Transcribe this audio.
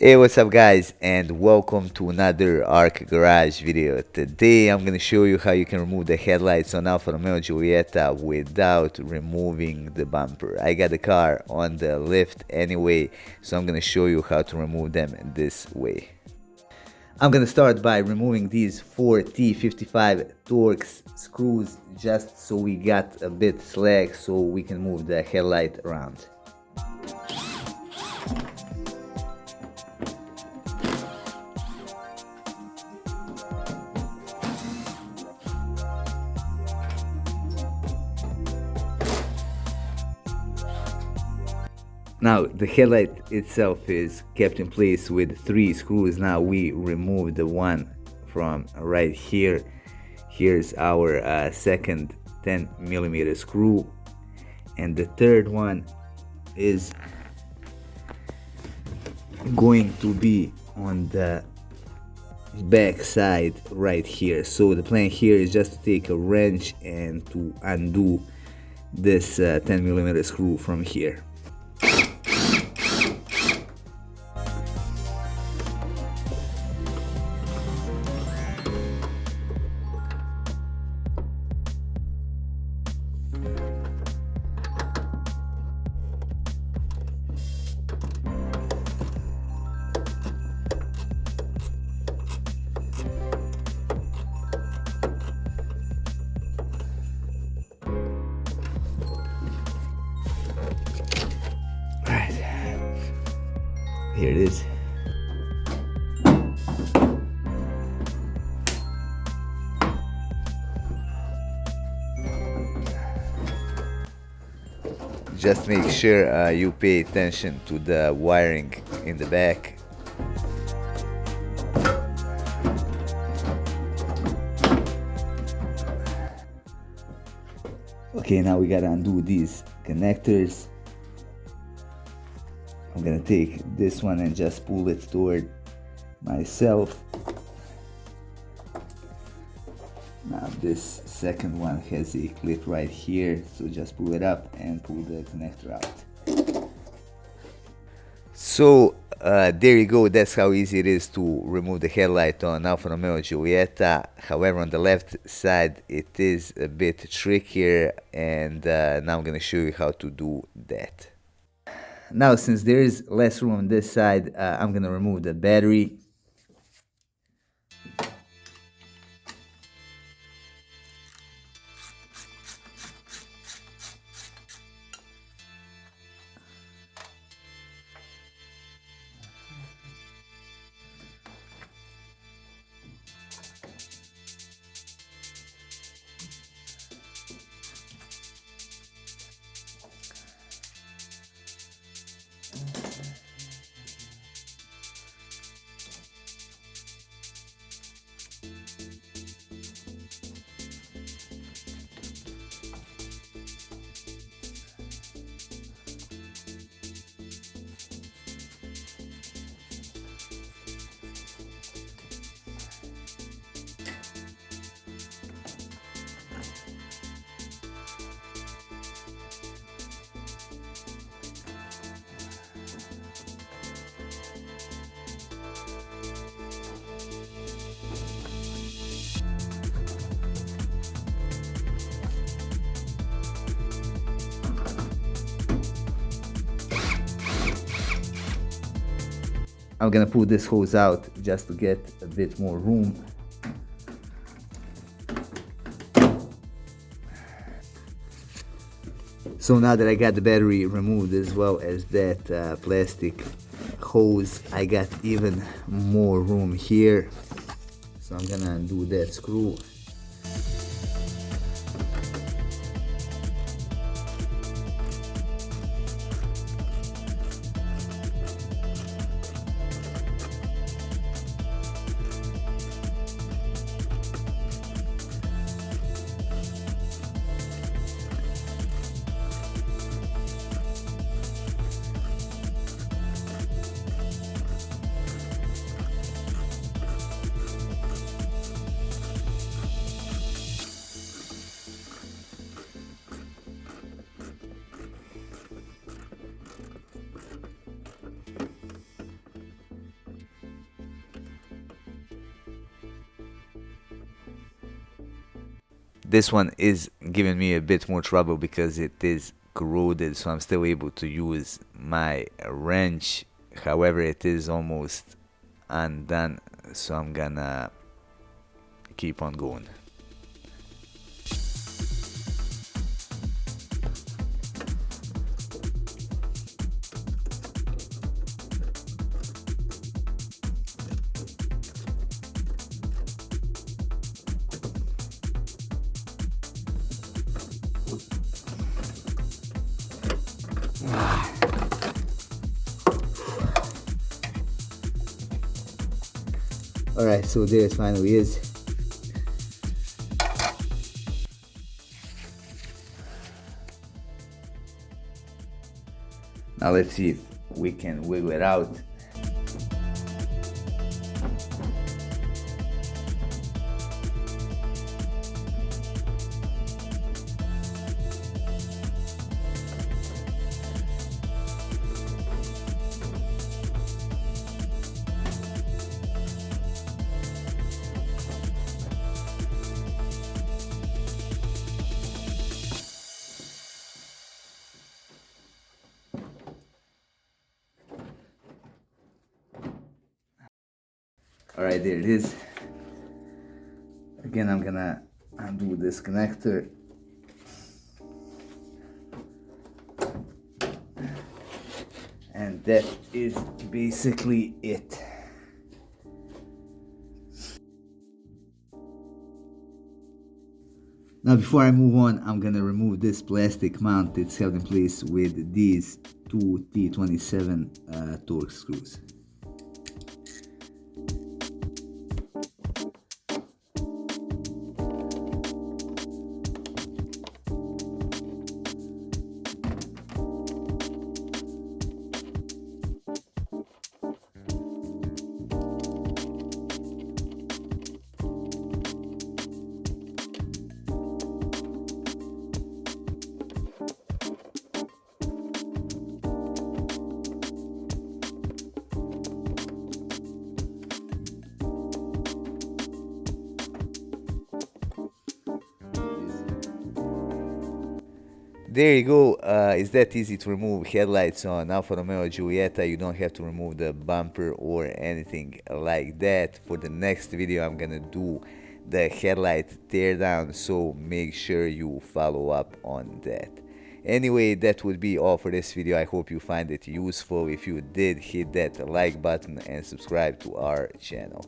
Hey, what's up guys, and welcome to another Arc Garage video. Today I'm gonna show you how you can remove the headlights on Alfa Romeo Giulietta without removing the bumper. I got the car on the lift anyway, so I'm gonna show you how to remove them this way. I'm gonna start by removing these 4 T55 Torx screws just so we got a bit slack so we can move the headlight around. Now the headlight itself is kept in place with 3 screws. Now we remove the one from right here. Here's our second 10mm screw, and the third one is going to be on the back side right here. So the plan here is just to take a wrench and to undo this 10mm screw from here. Here it is. Just make sure you pay attention to the wiring in the back. Okay, now we gotta undo these connectors. I'm gonna take this one and just pull it toward myself. Now this second one has a clip right here, so just pull it up and pull the connector out. So there you go, that's how easy it is to remove the headlight on Alfa Romeo Giulietta. However, on the left side it is a bit trickier, and now I'm gonna show you how to do that. Now, since there is less room on this side, I'm gonna remove the battery. I'm gonna pull this hose out just to get a bit more room. So now that I got the battery removed as well as that plastic hose, I got even more room here. So I'm gonna undo that screw. This one is giving me a bit more trouble because it is corroded, so I'm still able to use my wrench. However, it is almost undone, so I'm gonna keep on going. Alright, so there it finally is. Now let's see if we can wiggle it out. Alright, there it is. Again, I'm gonna undo this connector. And that is basically it. Now before I move on, I'm gonna remove this plastic mount that's held in place with these two T27 Torx screws. There you go. It's that easy to remove headlights on Alfa Romeo Giulietta. You don't have to remove the bumper or anything like that. For the next video, I'm gonna do the headlight teardown, so make sure you follow up on that. Anyway, that would be all for this video. I hope you find it useful. If you did, hit that like button and subscribe to our channel.